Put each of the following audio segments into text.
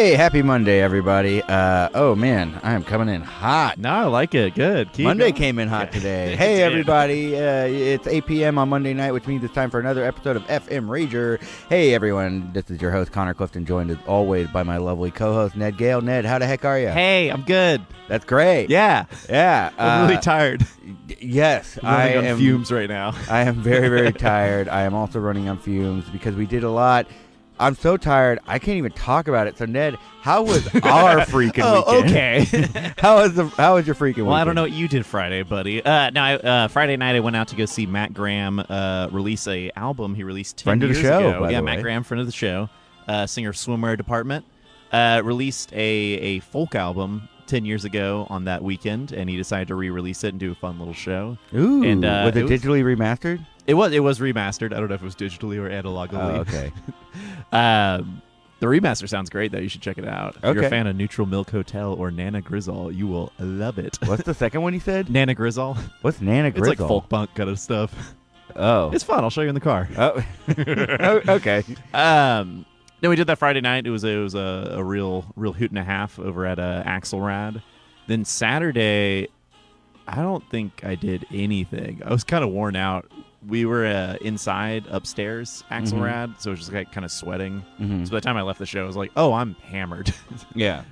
Hey, happy Monday, everybody. Oh, man, I am coming in hot. No, I like it. Good. Keep Monday going. came in hot today. Hey, everybody. It's 8 p.m. on Monday night, which means it's time for another episode of Effin Rager. Hey, everyone. This is your host, Connor Clifton, joined as always by my lovely co-host, Ned Gale. Ned, how the heck are you? Hey, I'm good. That's great. Yeah. Yeah. I'm really tired. Yes. I am on fumes right now. I am very, very tired. I am also running on fumes because we did a lot. I'm so tired, I can't even talk about it. So, Ned, how was our freaking weekend? Okay. How was your freaking weekend? Well, I don't know what you did Friday, buddy. Friday night I went out to go see Matt Graham release a album he released 10 years ago. Friend of the show, by the way. Matt Graham, friend of the show, singer of Swimwear Department, released a folk album 10 years ago on that weekend, and he decided to re-release it and do a fun little show. Ooh, and, was it digitally remastered? It was remastered. I don't know if it was digitally or analogically. Oh, okay. The remaster sounds great, though. You should check it out. If Okay. you're a fan of Neutral Milk Hotel or Nana Grizzle, you will love it. What's the second one you said? Nana Grizzle. What's Nana Grizzle? It's like folk punk kind of stuff. Oh. It's fun. I'll show you in the car. Oh. Okay. Then we did that Friday night. It was a real hoot and a half over at Axelrad. Then Saturday, I don't think I did anything. I was kind of worn out. We were inside upstairs, Axelrad, so it was just like kind of sweating. Mm-hmm. So by the time I left the show, I was like, "Oh, I'm hammered." Yeah.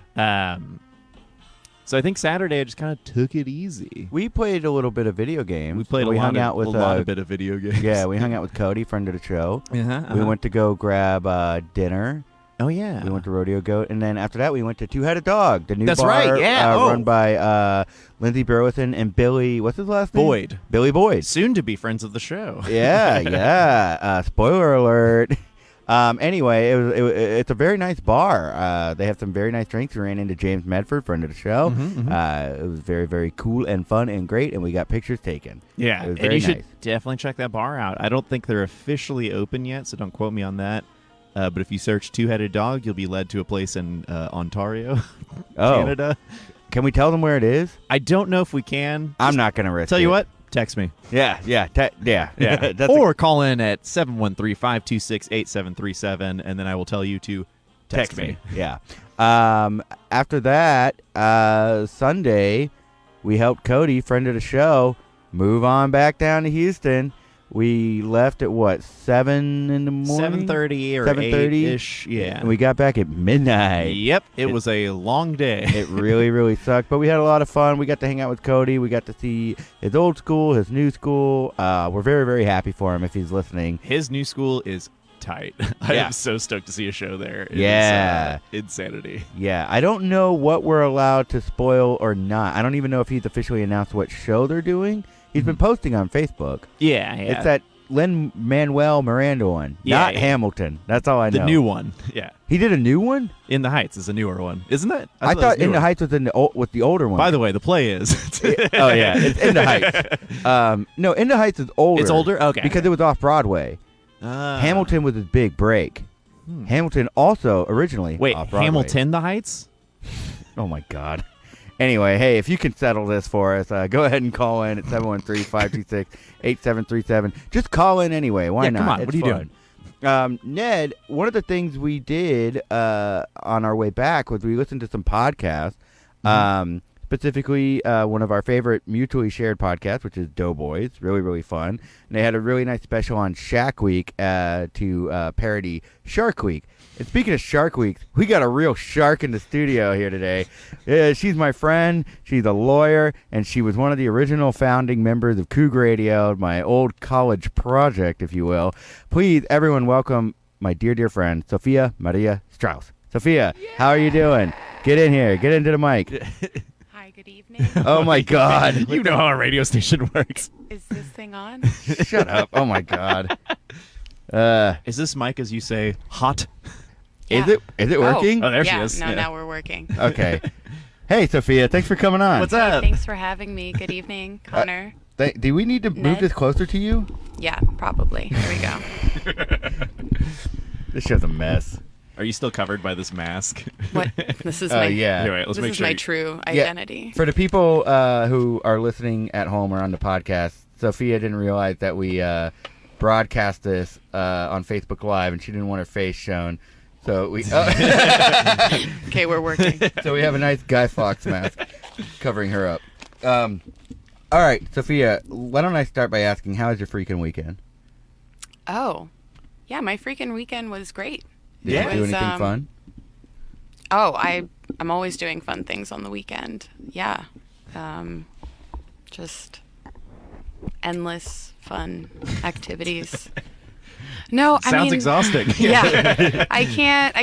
So I think Saturday I just kind of took it easy. We played a little bit of video games. We hung out with a lot of bit of video games. Yeah, we hung out with Cody, friend of the show. Uh-huh. We went to go grab dinner. Oh yeah. We went to Rodeo Goat, and then after that, we went to Two-Headed Dog, the new That's bar right, yeah. run by Lindsay Burwithen and Billy. What's his last name? Boyd. Billy Boyd. Soon to be friends of the show. Yeah, yeah. Spoiler alert. Anyway, it's a very nice bar. They have some very nice drinks. We ran into James Medford, friend of the show. It was very, very cool and fun and great, and we got pictures taken. Yeah, it was and very you nice. should definitely check that bar out. I don't think they're officially open yet, so don't quote me on that. But if you search Two-Headed Dog, you'll be led to a place in Ontario, Canada. Can we tell them where it is? I don't know if we can. I'm not going to risk it. Tell you what, text me. Yeah. That's Or call in at 713-526-8737, and then I will tell you to text me. Yeah. After that, Sunday, we helped Cody, friend of the show, move on back down to Houston. We left at, 7 in the morning? 7:30 or 7:30? 8-ish, yeah. And we got back at midnight. Yep, it was a long day. It really, really sucked. But we had a lot of fun. We got to hang out with Cody. We got to see his old school, his new school. We're very, very happy for him if he's listening. His new school is tight. I Yeah. am so stoked to see a show there. It Yeah. is, insanity. Yeah, I don't know what we're allowed to spoil or not. I don't even know if he's officially announced what show they're doing. He's been posting on Facebook. Yeah. It's that Lin-Manuel Miranda one, Yeah, not yeah. Hamilton. That's all I know. The new one. Yeah. He did a new one? In the Heights is a newer one. Isn't it? I thought In the Heights was with the older one. By the way, the play is. Oh, yeah. It's In the Heights. No, In the Heights is older. It's older? Okay. Because it was off-Broadway. Hamilton was his big break. Hamilton also originally Wait, off-Broadway. Hamilton the Heights? Oh, my God. Anyway, hey, if you can settle this for us, go ahead and call in at 713-526-8737. Just call in anyway. Why not? Come on. It's What are you fun. doing? Ned, one of the things we did on our way back was we listened to some podcasts, specifically one of our favorite mutually shared podcasts, which is Doughboys. Really, really fun. And they had a really nice special on Shack Week to parody Shark Week. And speaking of Shark Week, we got a real shark in the studio here today. She's my friend. She's a lawyer, and she was one of the original founding members of Coog Radio, my old college project, if you will. Please, everyone, welcome my dear, dear friend, Sofía Maria Strauss. Sofía, how are you doing? Get in here. Get into the mic. Hi, good evening. Oh, my God. You know how a radio station works. Is this thing on? Shut up. Oh, my God. Is this mic, as you say, hot? Is it working? Oh, there she yeah, is. no, Yeah. now we're working. Okay. Hey, Sofía, thanks for coming on. What's up? Thanks for having me. Good evening, Connor. Do we need to move Ned? this closer to you? Yeah, probably. Here we go. This show's a mess. Are you still covered by this mask? What? This is my Yeah. Anyway, let's this make is sure. my true identity. For the people who are listening at home or on the podcast, Sofía didn't realize that we broadcast this on Facebook Live, and she didn't want her face shown. So we Okay, we're working. so we have a nice Guy Fawkes mask covering her up. All right, Sophia, why don't I start by asking, how was your freaking weekend? Oh, yeah, my freaking weekend was great. Did you do anything fun? Oh, I'm always doing fun things on the weekend. Yeah. Just endless fun activities. No, I mean, Sounds exhausting. Yeah. I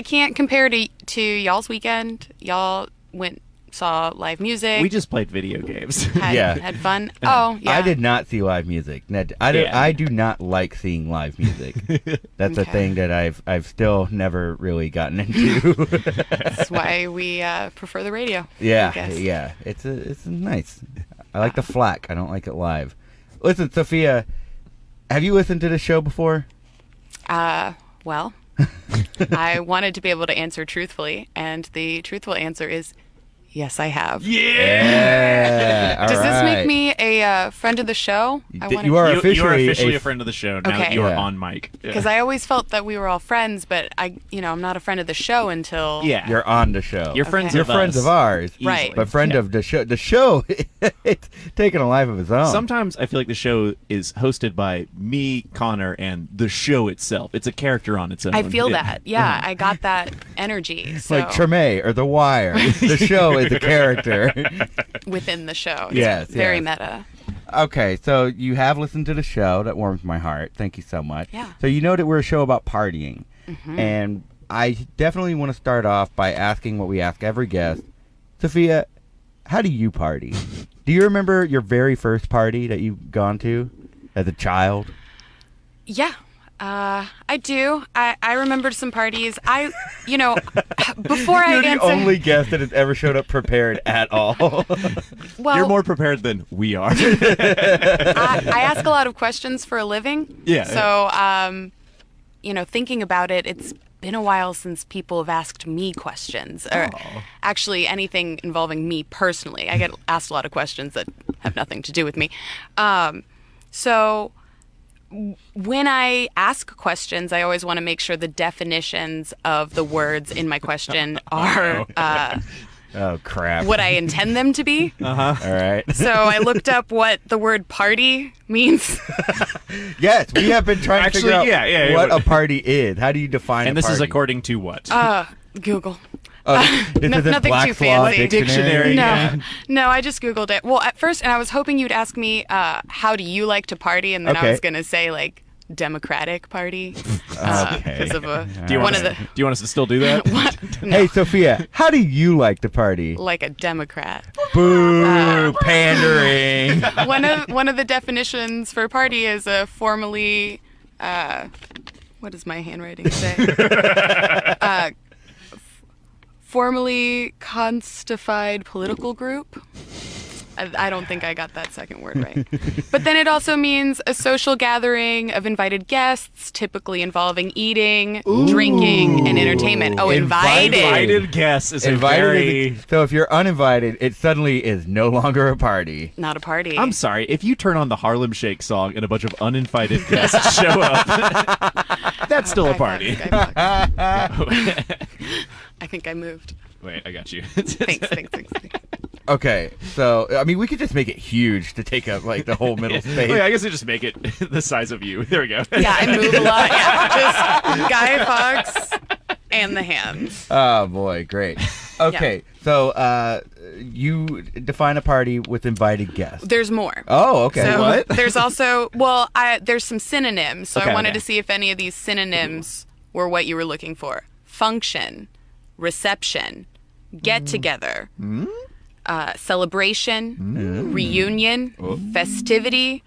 can't compare to y'all's weekend. Y'all saw live music. We just played video games. Had fun. Oh, yeah. I did not see live music. I do not like seeing live music. That's a thing that I've still never really gotten into. That's why we prefer the radio. Yeah. It's nice. I like the FLAC. I don't like it live. Listen, Sophia, have you listened to the show before? Well, I wanted to be able to answer truthfully, and the truthful answer is yes, I have. Yeah. Does this make me a friend of the show? You are officially a friend of the show now that you are on mic. Because I always felt that we were all friends, but I'm not a friend of the show until you're on the show. You're friends. You're friends of ours, right? But friend of the show. The show, it's taking a life of its own. Sometimes I feel like the show is hosted by me, Connor, and the show itself. It's a character on its own. I feel that. Yeah, I got that energy. So. Like Treme or The Wire. The show is a character within the show. It's yes, very meta. Okay, so you have listened to the show. That warms my heart. Thank you so much. Yeah. So you know that we're a show about partying. Mm-hmm. And I definitely want to start off by asking what we ask every guest. Sophia, how do you party? Do you remember your very first party that you've gone to as a child? Yeah. I do. I remember some parties. Before I You're answer, the only guest that has ever showed up prepared at all. well, You're more prepared than we are. I ask a lot of questions for a living. Yeah. So, thinking about it, it's been a while since people have asked me questions, or actually anything involving me personally. I get asked a lot of questions that have nothing to do with me. So when I ask questions, I always want to make sure the definitions of the words in my question are oh, crap. what I intend them to be. All right. So I looked up what the word party means. Yes, we have been trying to figure out what a party is. How do you define and a this party? is according to what? Google. This isn't nothing Black's too Law fancy. Dictionary. No, I just Googled it. Well, at first, and I was hoping you'd ask me, how do you like to party? And then I was going to say, like, Democratic Party. Because of do you want us to still do that? No. Hey, Sophia, how do you like to party? Like a Democrat. Boo! Pandering. One of the definitions for party is a formally, what does my handwriting say? Formally constified political group. I don't think I got that second word right. But then it also means a social gathering of invited guests, typically involving eating, drinking, and entertainment. Oh, invited. Invited guests is So if you're uninvited, it suddenly is no longer a party. Not a party. I'm sorry. If you turn on the Harlem Shake song and a bunch of uninvited guests show up, that's still a party. I think I moved. Wait, I got you. Thanks. Okay, so, I mean, we could just make it huge to take up, like, the whole middle space. Wait, I guess we just make it the size of you. There we go. Yeah, I move a lot. Yeah, just Guy Fawkes and the hands. Oh, boy, great. Okay, so you define a party with invited guests. There's more. Oh, okay. So what? There's also, there's some synonyms. So I wanted to see if any of these synonyms were what you were looking for. Function, reception, get together, celebration, reunion, festivity,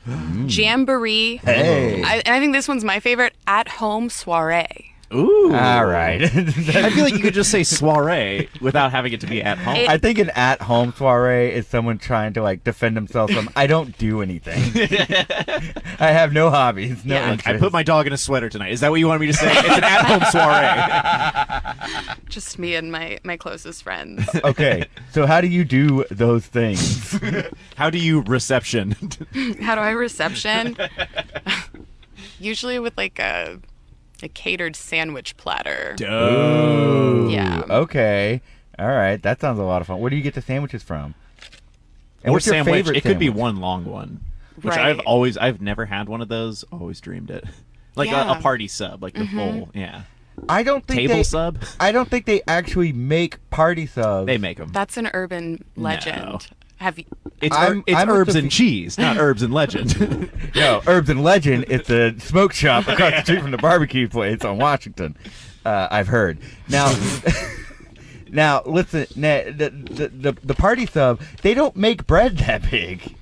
jamboree. Hey. And I think this one's my favorite, at-home soiree. Ooh. All right. I feel like you could just say soiree without having it to be at home. I think an at-home soiree is someone trying to, like, defend themselves from, I don't do anything. I have no hobbies, no interests. I put my dog in a sweater tonight. Is that what you wanted me to say? It's an at-home soiree. Just me and my closest friends. Okay, so how do you do those things? How do you reception? How do I reception? Usually with, like, a A catered sandwich platter. Dope. Yeah. Okay. All right. That sounds a lot of fun. Where do you get the sandwiches from? And Or what's your sandwich. favorite It could be sandwich? one long one. Which Right. I've never had one of those. Always dreamed it. Like Yeah. a party sub, like the full, I don't think table they, sub. I don't think they actually make party subs. They make them. That's an urban legend. No. Have you? It's I'm with herbs the- and cheese, not herbs and legend. No, Herbs and Legend. It's a smoke shop across the street from the barbecue place on Washington. I've heard. Now, now listen. The party sub. They don't make bread that big.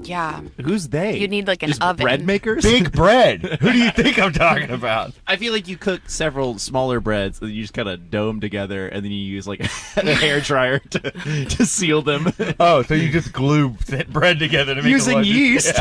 Yeah. Who's they? You need, like, an Just oven. bread makers. Big bread. Who do you think I'm talking about? I feel like you cook several smaller breads that you just kind of dough them together, and then you use like a hair dryer to seal them. Oh, so you just glue bread together to make Using it look- yeast.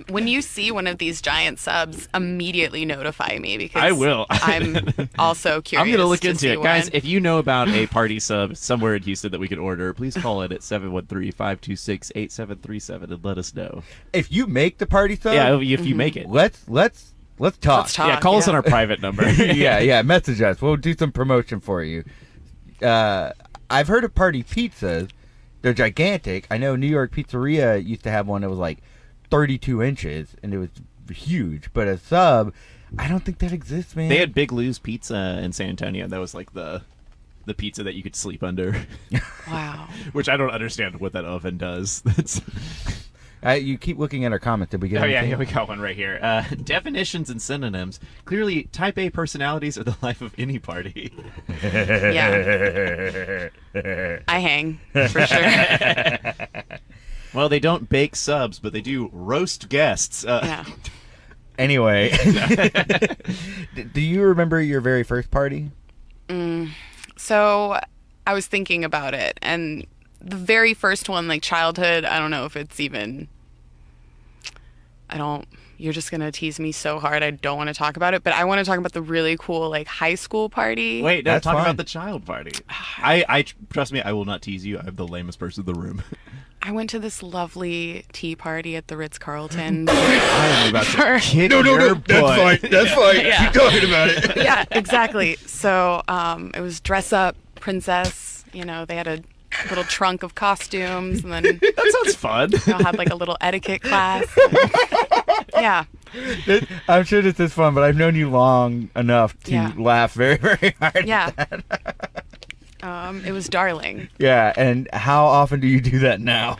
When you see one of these giant subs, immediately notify me because I will. I'm also curious. I'm gonna look to into see it, guys. one. If you know about a party sub somewhere in Houston that we could order, please call it at 713-526-8737 and let us know. If you make the party sub, Yeah, if you make it. let's talk. Let's talk. Yeah, call us yeah. on our private number. yeah, message us. We'll do some promotion for you. I've heard of party pizzas. They're gigantic. I know New York Pizzeria used to have one that was like 32 inches, and it was huge. But a sub, I don't think that exists, man. They had Big Lou's Pizza in San Antonio. That was like the pizza that you could sleep under. Wow. Which I don't understand what that oven does. That's... You keep looking at our comments. Did we get Oh, yeah, anything? here we got one right here. Definitions and synonyms. Clearly, type A personalities are the life of any party. Yeah. I hang for sure. Well, they don't bake subs, but they do roast guests. Yeah. Anyway, do you remember your very first party? So I was thinking about it, and the very first one, like childhood, I don't know if it's even. You're just going to tease me so hard. I don't want to talk about it, but I want to talk about the really cool, like, high school party. Wait, no, That's talk fine. about the child party. I trust me, I will not tease you. I'm the lamest person in the room. I went to this lovely tea party at the Ritz-Carlton. I am about to kick your butt. That's fine. Yeah. Keep talking about it. Yeah, exactly. So it was dress up princess. You know, they had a little trunk of costumes, and then That sounds fun. we all had like a little etiquette class. Yeah. I'm sure this is fun, but I've known you long enough to Yeah. laugh very, very hard. Yeah. It was darling. Yeah, and how often do you do that now?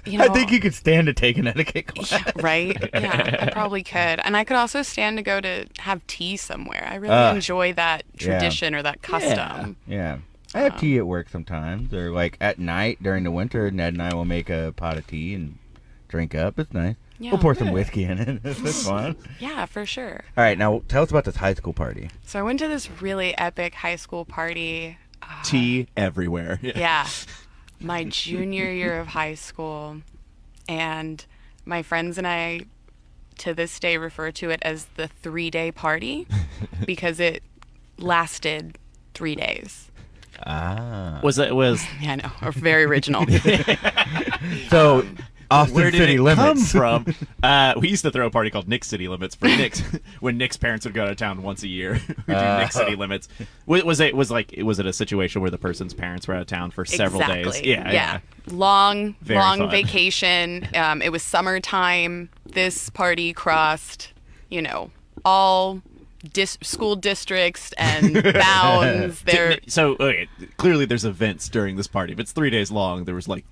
You know, I think you could stand to take an etiquette class. Yeah, right? Yeah, I probably could. And I could also stand to go to have tea somewhere. I really enjoy that tradition or that custom. Yeah. I have tea at work sometimes, or like at night during the winter, Ned and I will make a pot of tea and drink up. It's nice. Yeah. We'll pour some whiskey in it. It's fun. Yeah, for sure. All right, now tell us about this high school party. So I went to this really epic high school party. Tea everywhere. Yeah. My junior year of high school. And my friends and I, to this day, refer to it as the 3-day party because it lasted 3 days. Ah. Was Yeah, I know. We're very original. So, Austin where did City it Limits. come from? We used to throw a party called Nick City Limits for Nick's when Nick's parents would go out of town once a year. We do Nick City Limits. Was it a situation where the person's parents were out of town for several days? Exactly. Yeah. Long Very fun. vacation. It was summertime. This party crossed, all school districts and bounds. There, So okay, clearly there's events during this party. If it's 3 days long, there was like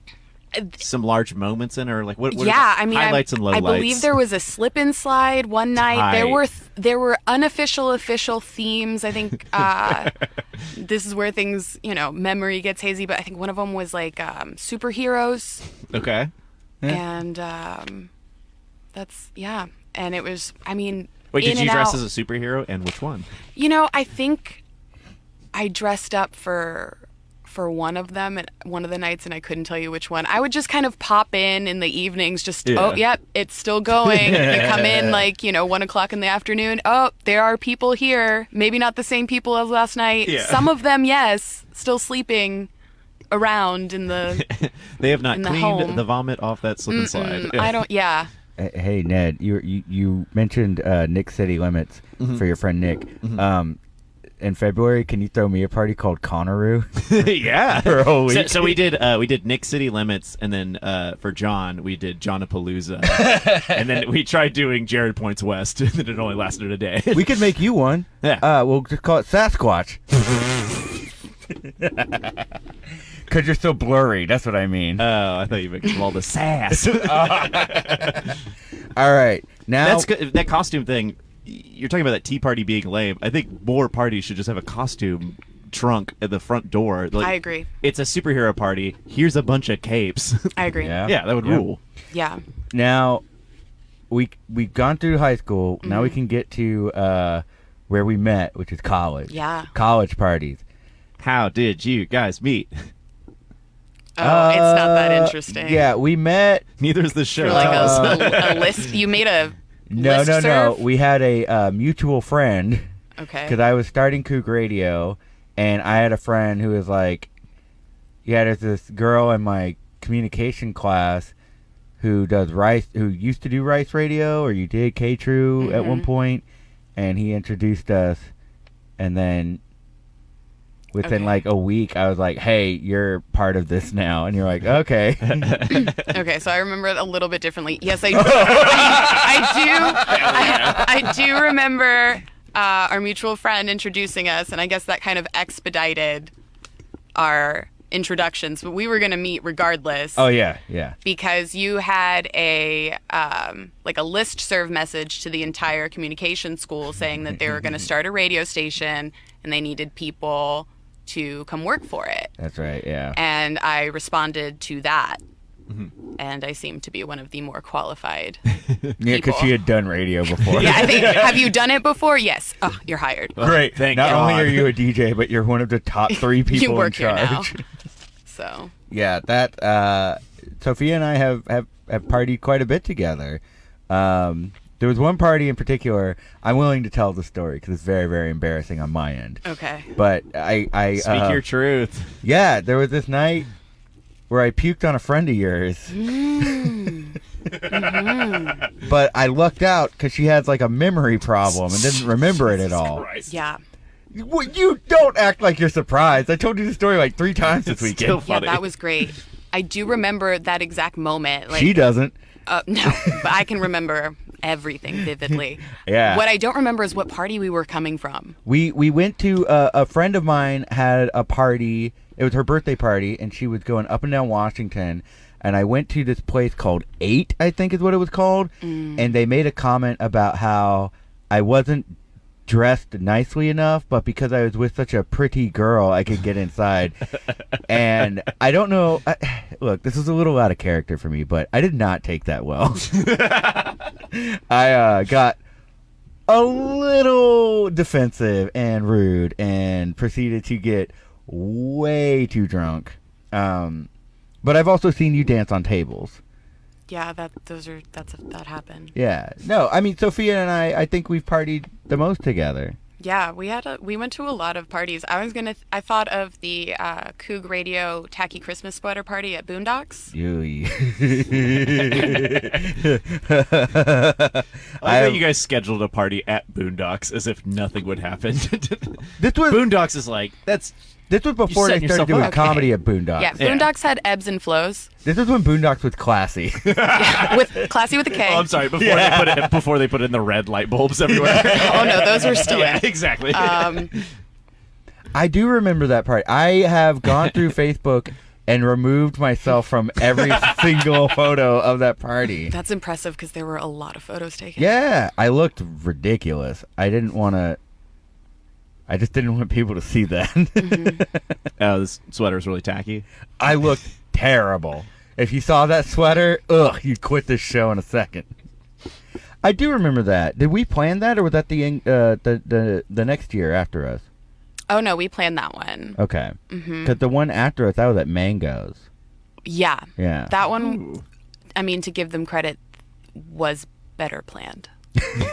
some large moments in, or like what are yeah. the I mean, highlights and lowlights? I believe there was a slip and slide one night. Tight. There were unofficial, official themes. I think this is where things, memory gets hazy. But I think one of them was like superheroes. Okay. And that's and it was, I mean, Wait, did in you and dress out. as a superhero, and which one? I think I dressed up for one of them at one of the nights, and I couldn't tell you which one. I would just kind of pop in the evenings, just oh yep, it's still going. You come in like 1:00 in the afternoon. Oh, there are people here. Maybe not the same people as last night. Yeah. Some of them, yes, still sleeping around in the. They have not In the cleaned home. the vomit off that slip and slide. I don't. Yeah. Hey Ned, you mentioned Nick City Limits for your friend Nick. In February, can you throw me a party called Conaroo? Yeah. For a whole week? So we did Nick City Limits, and then for John we did Johnapalooza, and then we tried doing Jared Points West, and then it only lasted a day. We could make you one. Yeah. We'll just call it Sasquatch. Because you're so blurry. That's what I mean. Oh, I thought you mentioned all the sass. All right. Now That's good. That costume thing. You're talking about that tea party being lame. I think more parties should just have a costume trunk at the front door. Like, I agree. It's a superhero party. Here's a bunch of capes. I agree. Yeah. Yeah, that would rule. Yeah. Now we've gone through high school. Now we can get to where we met, which is college. Yeah. College parties. How did you guys meet? Oh, it's not that interesting. Yeah, we met. Neither is the show. For like Tell us. a list. You made a No. listserv? We had a mutual friend Okay. because I was starting Coog Radio, and I had a friend who was like, yeah, there's this girl in my communication class who does Rice, who used to do Rice Radio, or you did K-True at one point, and he introduced us, and then within Okay. like a week, I was like, hey, you're part of this now, and you're like, okay. Okay, so I remember it a little bit differently. Yes, I I do remember our mutual friend introducing us, and I guess that kind of expedited our introductions. But we were going to meet regardless. Oh yeah. Because you had a like a listserv message to the entire communication school saying that they were going to start a radio station and they needed people to come work for it. That's right. Yeah. And I responded to that. And I seem to be one of the more qualified Yeah, because people. she had done radio before. Yeah, I think. Have you done it before? Yes. Oh, you're hired. Great. Thank Not God. only are you a DJ, but you're one of the top 3 people You work in here charge. now. So. Yeah, that Sophia and I have partied quite a bit together. There was one party in particular. I'm willing to tell the story because it's very, very embarrassing on my end. Okay. But I Speak your truth. yeah, there was this night where I puked on a friend of yours. But I lucked out because she has like a memory problem and didn't remember it at all. Yeah. Well, you don't act like you're surprised. I told you the story like 3 times this weekend. still Yeah, funny. that was great. I do remember that exact moment. Like, She doesn't. no, but I can remember everything vividly. Yeah. What I don't remember is what party we were coming from. We went to a friend of mine had a party. It was her birthday party, and she was going up and down Washington. And I went to this place called 8, I think is what it was called. And they made a comment about how I wasn't dressed nicely enough, but because I was with such a pretty girl, I could get inside. And I don't know. Look, this is a little out of character for me, but I did not take that well. I got a little defensive and rude and proceeded to get way too drunk. But I've also seen you dance on tables. Yeah, that happened. Yeah. No, I mean, Sophia and I think we've partied the most together. Yeah, we went to a lot of parties. I thought of the Coog Radio Tacky Christmas Sweater Party at Boondocks. I thought you guys scheduled a party at Boondocks as if nothing would happen. This was Boondocks is like, this was before You're they setting started yourself doing up. comedy at Boondocks. Yeah, Boondocks had ebbs and flows. This is when Boondocks was classy. With classy with a K. oh, I'm sorry, before they put in the red light bulbs everywhere. Oh no, those were still yeah, in. exactly. I do remember that part. I have gone through Facebook and removed myself from every single photo of that party. That's impressive because there were a lot of photos taken. Yeah, I looked ridiculous. I just didn't want people to see that. Oh, this sweater's really tacky. I looked terrible. If you saw that sweater, you'd quit this show in a second. I do remember that. Did we plan that, or was that the next year after us? Oh no, we planned that one. Okay. Because the one after us, that was at Mango's. Yeah. Yeah. That one, I mean, to give them credit, was better planned.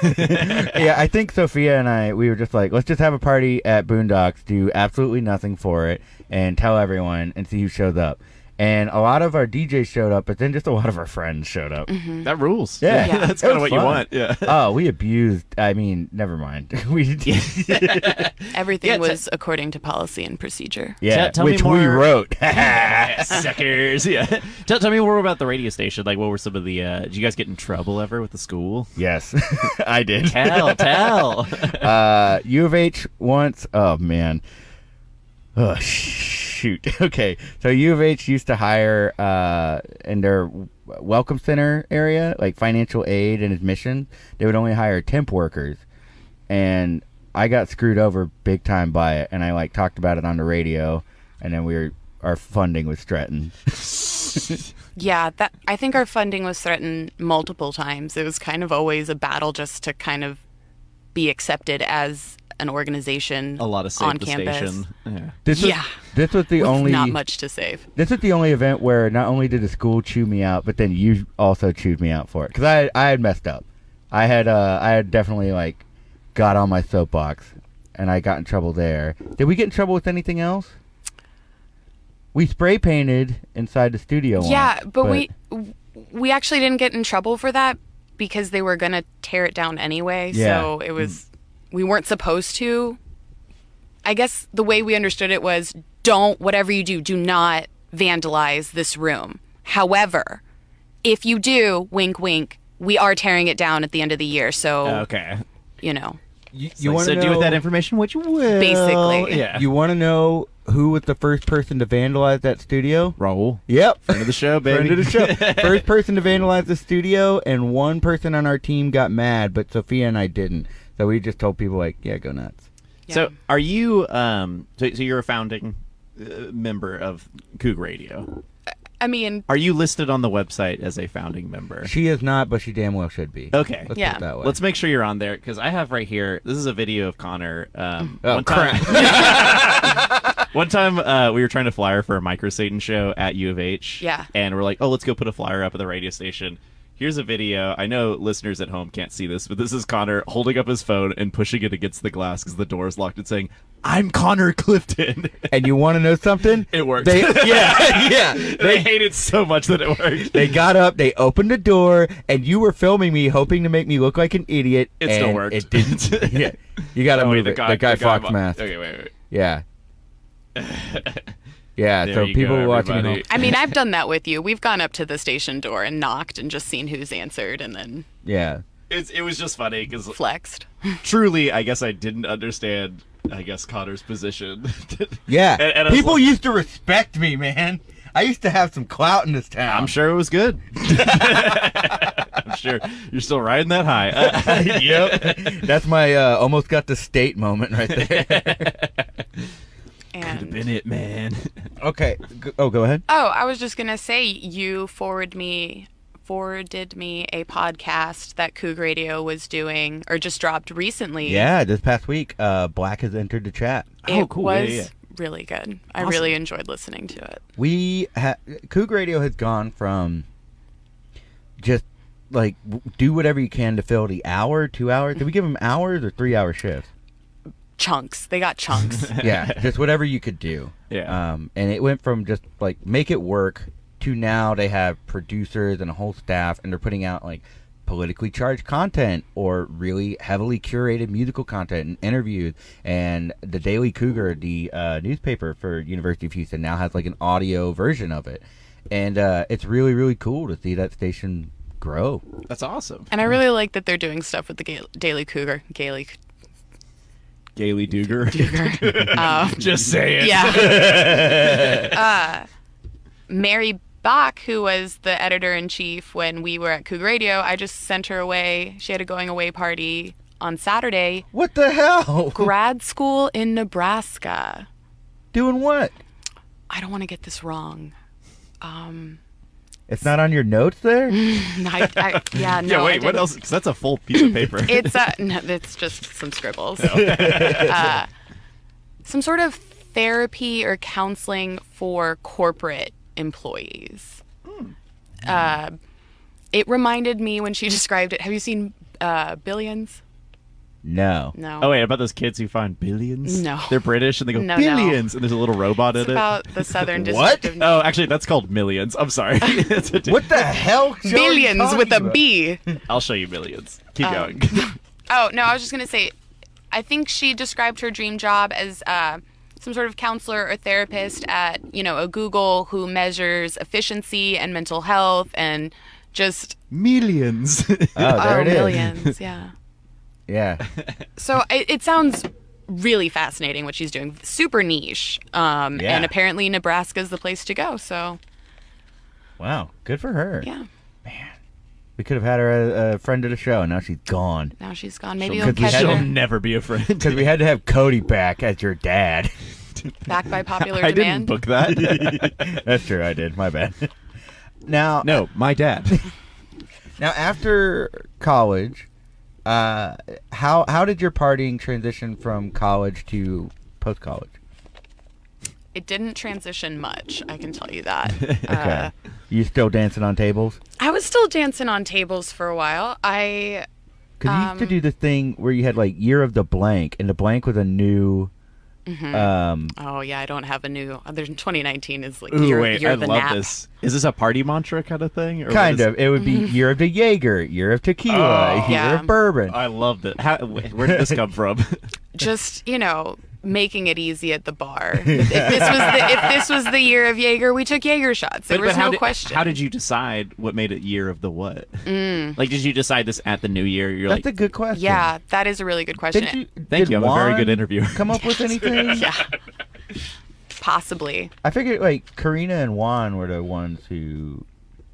Yeah, I think Sophia and we were just like, let's just have a party at Boondocks, do absolutely nothing for it, and tell everyone and see who shows up. And a lot of our DJs showed up, but then just a lot of our friends showed up. That rules. Yeah. That's It kind of was what you fun. want. Yeah. Oh, we abused. I mean, never mind. We Everything Yeah, was according to policy and procedure. yeah, Tell me which we more. wrote. Suckers. Yeah. Tell me more about the radio station. Like, what were some of the? Did you guys get in trouble ever with the school? Yes, I did. Tell. U of H once. Oh man. Oh shoot. Okay, so U of H used to hire in their welcome center area, like financial aid and admission. They would only hire temp workers, and I got screwed over big time by it. And I like talked about it on the radio, and then our funding was threatened. Yeah, I think our funding was threatened multiple times. It was kind of always a battle just to kind of be accepted as an organization A lot of on save the campus. station. Yeah. This Yeah. this was the With only. not much to save. This was the only event where not only did the school chew me out, but then you also chewed me out for it because I had messed up. I had definitely like got on my soapbox, and I got in trouble there. Did we get in trouble with anything else? We spray painted inside the studio. Yeah, once, but we actually didn't get in trouble for that because they were going to tear it down anyway. Yeah. So it was we weren't supposed to. I guess the way we understood it was whatever you do not vandalize this room. However, if you do, wink, wink, we are tearing it down at the end of the year. So, Okay. you know, You want so to do with that information what you will. Basically. Yeah. You want to know who was the first person to vandalize that studio? Raul. Yep. Friend of the show, baby. Friend of the show. First person to vandalize the studio, and one person on our team got mad, but Sophia and I didn't. So we just told people, like, yeah, go nuts. yeah. So are you? So you're a founding member of Coog Radio. I mean, Are you listed on the website as a founding member? She is not, but she damn well should be. Okay. Let's Yeah. put it that way. Let's make sure you're on there because I have right here. This is a video of Connor. Oh, one time, one time we were trying to flyer for a Micro Satan show at U of H. Yeah. And we're like, oh, let's go put a flyer up at the radio station. Here's a video. I know listeners at home can't see this, but this is Connor holding up his phone and pushing it against the glass because the door is locked and saying, "I'm Connor Clifton." And you want to know something? It worked. Yeah. They hated so much that it worked. They got up, they opened the door, and you were filming me, hoping to make me look like an idiot. It and still worked. It didn't. Yeah. You got to Oh, wait, move it. The guy Fox mask. Okay, wait. Yeah. Yeah, There so you people go, watching at everybody. home. I mean, I've done that with you. We've gone up to the station door and knocked and just seen who's answered and then Yeah. It was just funny because flexed. truly, I guess I didn't understand. I guess Connor's position. Yeah. And I was People like- used to respect me, man. I used to have some clout in this town. I'm sure it was good. I'm sure you're still riding that high. Yep. That's my almost got the state moment right there. And Been it, man. Okay. Go ahead. oh, I was just gonna say you forwarded me a podcast that Coog Radio was doing or just dropped recently. Yeah, this past week, Black has entered the chat. It Oh, cool. Yeah, was yeah. really good. I Awesome. really enjoyed listening to it. Coog Radio has gone from just like do whatever you can to fill the hour, 2 hours. Did we give them hours or 3 hour shifts? Chunks. They got chunks. Yeah, just whatever you could do. Yeah. And it went from just like make it work to now they have producers and a whole staff, and they're putting out like politically charged content or really heavily curated musical content and interviews. And the Daily Cougar, the newspaper for University of Houston, now has like an audio version of it, and it's really really cool to see that station grow. That's awesome. And I really like that they're doing stuff with the Daily Cougar. Gaily Duggar. Um, Just say it. yeah. Mary Bach, who was the editor-in-chief when we were at Coog Radio, I just sent her away. She had a going-away party on Saturday. What the hell? Grad school in Nebraska. Doing what? I don't want to get this wrong. It's not on your notes there? Yeah, no. Wait, what else? Because that's a full piece of paper. It's no, it's just some scribbles. Some sort of therapy or counseling for corporate employees. It reminded me when she described it. Have you seen Billions? No. No. Oh wait, about those kids who find billions? No. They're British and they go No, billions, and there's a little robot It's in it. about the Southern What? District of Oh, actually, that's called millions. I'm sorry. It's a What the hell? show are you Billions with a talking about? B. I'll show you millions. Keep going. Oh, no, I was just going to say, I think she described her dream job as some sort of counselor or therapist at, a Google who measures efficiency and mental health and just Millions. Oh, there it is. millions, yeah. Yeah. So it sounds really fascinating what she's doing. Super niche. And apparently Nebraska's the place to go, so. Wow. Good for her. Yeah. We could have had her as a friend of the show, and now she's gone. Now she's gone. Maybe She'll- you'll 'cause we catch had She'll her never be a friend. Because we had to have Cody back as your dad. back by popular I demand. didn't book that. That's true. I did. My bad. Now, No, my dad. now after college, how did your partying transition from college to post college? It didn't transition much, I can tell you that. Okay. You still dancing on tables? I was still dancing on tables for a while. Because you used to do the thing where you had like year of the blank, and the blank was a new. Oh yeah, I don't have a new. There's 2019 is like Ooh, year, wait, year I of the love nap. this. Is this a party mantra kind of thing? Or what Kind is- of. It would be year of the Jaeger, year of tequila, Oh. year Yeah. of bourbon. I loved it. Where did this come from? Just making it easy at the bar. If this was the year of Jaeger, we took Jaeger shots. There was no question. How did you decide what made it year of the what? Like, did you decide this at the new year? You're That's a like, good question. Yeah, that is a really good question. Thank did you. I'm a very Juan good interviewer. Come up with anything? Yeah, possibly. I figured like Karina and Juan were the ones who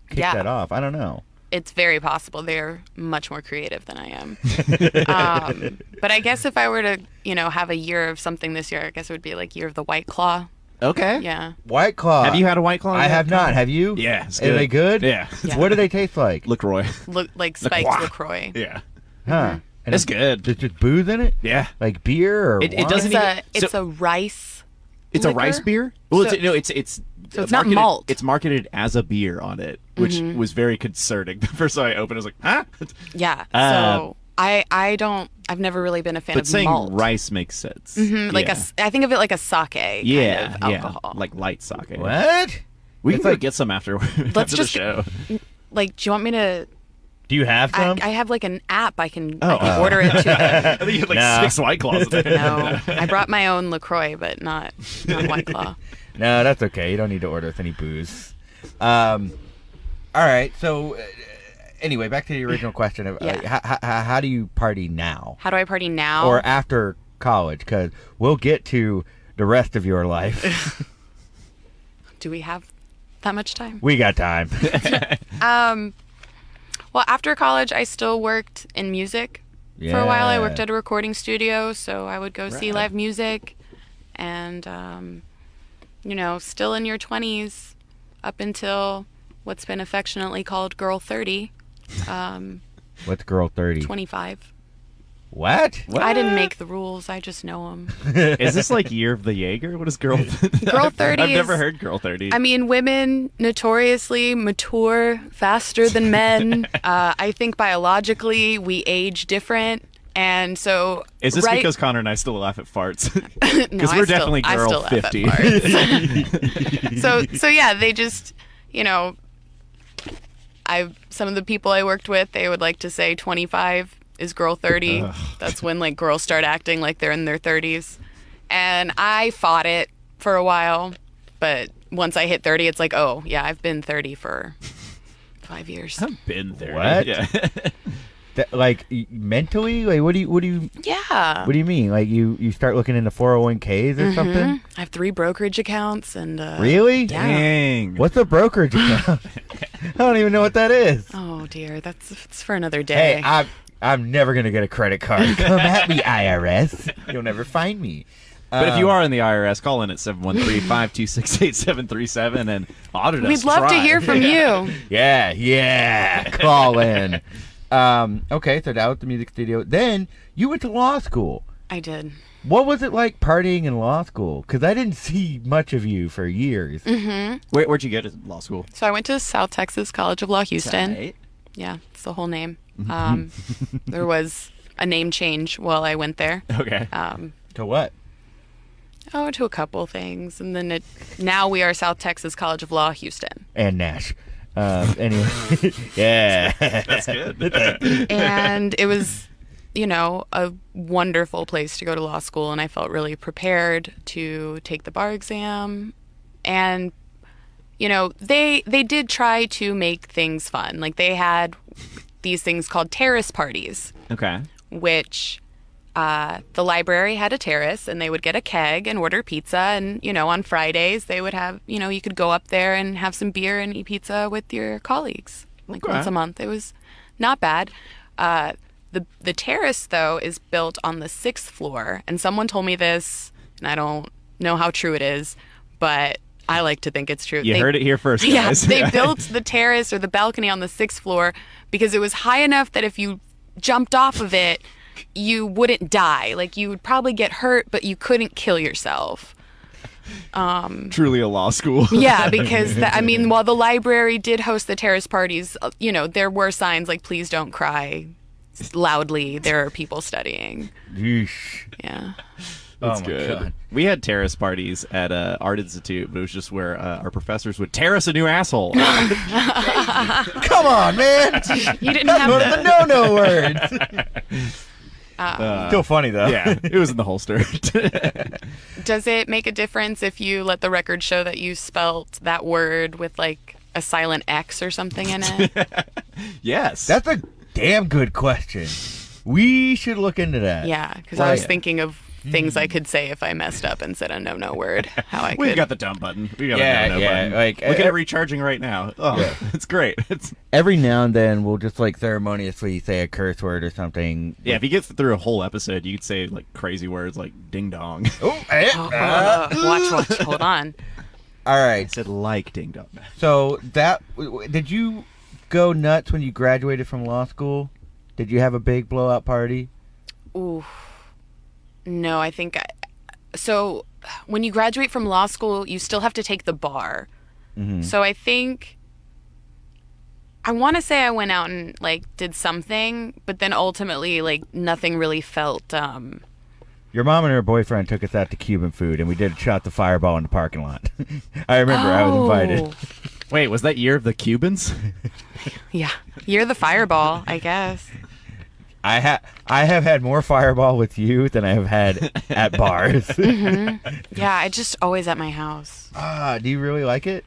kicked Yeah. that off. I don't know. It's very possible. They're much more creative than I am. But I guess if I were to, have a year of something this year, I guess it would be like year of the White Claw. Okay. Yeah. White Claw. Have you had a White Claw? I yet? have not. Have you? Yeah. It's Are they good? Yeah. Yeah. What do they taste like? LaCroix. Look like spiked LaCroix. LaCroix. Yeah. Huh. And It's good. There's just booze in it? Yeah. Like beer or It wine? doesn't even- It's a rice. It's a liquor? rice beer. Well, So- it's So it's not marketed- malt. It's marketed as a beer on it, which was very concerning. The first time I opened, I was like, huh? Yeah. Uh, So I've never really been a fan But of saying malt. rice makes sense. Like yeah. I think of it like a sake Yeah, kind of alcohol. like light sake. What? We can It's go like- get some after Let's after just the show. Like, do you want me to? Do you have some? I have like an app. I can Oh. order it to. I think you had like Nah. 6 White Claws in there. No, I brought my own LaCroix, but not White Claw. No, that's okay. You don't need to order us any booze. All right. So, anyway, back to the original question of Yeah. how do you party now How do I party now? or after college? Because we'll get to the rest of your life. Do we have that much time? We got time. Well, after college, I still worked in music. For a while, I worked Yeah. at a recording studio, so I would go see live music. And, still in your 20s up until what's been affectionately called Girl 30, What's Girl 30? 25. What? I didn't make the rules. I just know them. Is this like Year of the Jaeger? What is Girl? Girl 30 I've never is- heard Girl 30. I mean, women notoriously mature faster than men. I think biologically we age different. And so, Is this right, because Connor and I still laugh at farts? no, Because I we're still- definitely I girl still laugh at 50. farts. So yeah, they just, some of the people I worked with, they would like to say 25 is girl 30. Ugh. That's when like girls start acting like they're in their 30s. And I fought it for a while, but once I hit 30, it's like, oh yeah, I've been 30 for 5 years. I've been there. What? Yeah. Like mentally? Like what do you Yeah. What do you mean? Like you start looking into 401ks or something? I have 3 brokerage accounts and Really? Yeah. Dang. What's a brokerage account? I don't even know what that is. Oh dear, it's for another day. Hey, I'm never gonna get a credit card. Come at me, IRS. You'll never find me. But if you are in the IRS, call in at 713-526-8737 and Autodesk. We'd love to try. hear from you. Yeah, call in. Okay, so that was the music studio. Then you went to law school. I did. What was it like partying in law school? Because I didn't see much of you for years. Where'd you go to law school? So I went to South Texas College of Law, Houston. Right. Yeah, it's the whole name. Mm-hmm. There was a name change while I went there. Okay. To what? To a couple things. And then now we are South Texas College of Law, Houston. And Nash. Anyway. Yeah. That's good. And it was, a wonderful place to go to law school. And I felt really prepared to take the bar exam. And, they did try to make things fun. Like they had these things called terrace parties. Okay. Which the library had a terrace, and they would get a keg and order pizza. And, on Fridays, they would have, you could go up there and have some beer and eat pizza with your colleagues, like once a month. It was not bad. The terrace, though, is built on the 6th floor. And someone told me this, and I don't know how true it is, but I like to think it's true. You heard it here first, guys. Yeah, they built the terrace or the balcony on the 6th floor because it was high enough that if you jumped off of it, you wouldn't die. Like, you would probably get hurt, but you couldn't kill yourself. Truly a law school. Yeah, because, while the library did host the terrace parties, there were signs like, please don't cry loudly. There are people studying. Yeesh. Yeah. That's good. God. We had terrace parties at Art Institute, but it was just where our professors would tear us a new asshole. Come on, man! You didn't That's have one of the no-no words. Still funny, though. Yeah, it was in the holster. Does it make a difference if you let the record show that you spelt that word with, like, a silent X or something in it? Yes. That's a damn good question. We should look into that. Yeah, because I was thinking of things I could say if I messed up and said a no word. We've got the dumb button. We got a no button. Like, look at it recharging right now. Oh, it's great. Every now and then we'll just like ceremoniously say a curse word or something. Yeah, if you get through a whole episode, you could say like crazy words like ding dong. Watch. Hold on. All right. I said like ding dong. So did you go nuts when you graduated from law school? Did you have a big blowout party? Ooh. No, I think so when you graduate from law school, you still have to take the bar. Mm-hmm. So I think I want to say I went out and like did something, but then ultimately like nothing really felt Your mom and her boyfriend took us out to Cuban food and we did shot the fireball in the parking lot. I remember I was invited. Wait, was that year of the Cubans? Yeah. Year of the fireball, I guess. I have had more fireball with you than I have had at bars. Mm-hmm. Yeah, I just always at my house. Do you really like it?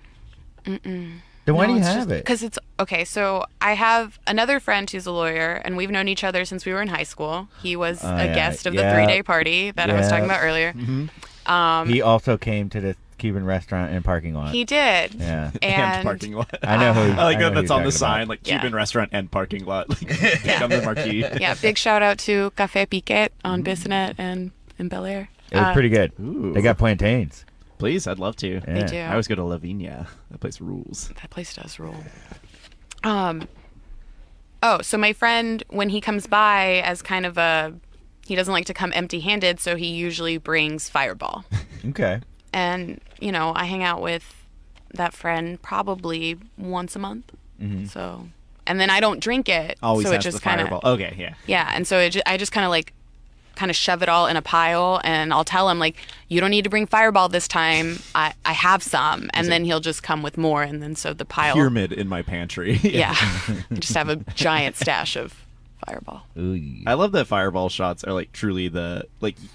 Mm-mm. Then why do you have it? Because it's okay. So I have another friend who's a lawyer, and we've known each other since we were in high school. He was a guest of the 3-day party that I was talking about earlier. Mm-hmm. He also came to the Cuban restaurant and parking lot. He did. Yeah. And parking lot. I know who. I like that that's on the sign, about. like Cuban restaurant and parking lot. Like, on the marquee. Yeah, big shout out to Café Piquet on Bissonnette and in Bel Air. It was pretty good. Ooh. They got plantains. Please, I'd love to. Yeah. They do. I always go to La Viña. That place rules. That place does rule. So my friend, when he comes by as kind of he doesn't like to come empty-handed, so he usually brings Fireball. Okay. And, I hang out with that friend probably once a month. Mm-hmm. So, and then I don't drink it. Always so has it just the Fireball. Okay, yeah. Yeah, and so I just kind of shove it all in a pile, and I'll tell him, like, you don't need to bring Fireball this time. I have some. And then he'll just come with more, and then so the pile. Pyramid in my pantry. Yeah. I just have a giant stash of Fireball. Ooh. I love that Fireball shots are like truly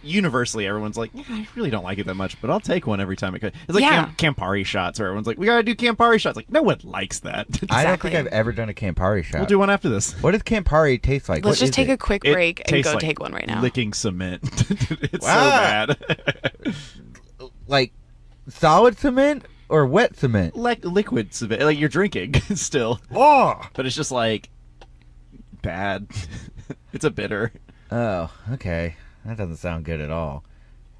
universally everyone's like, I really don't like it that much, but I'll take one every time it comes. It's like Campari shots where everyone's like, we gotta do Campari shots. Like, no one likes that. Exactly. I don't think I've ever done a Campari shot. We'll do one after this. What does Campari taste like? Let's just take a quick break and go like take one right now. Licking cement. It's so bad. Like solid cement or wet cement? Like liquid cement. Like you're drinking still. Oh. But it's just like bad. It's a bitter. Oh, okay. That doesn't sound good at all.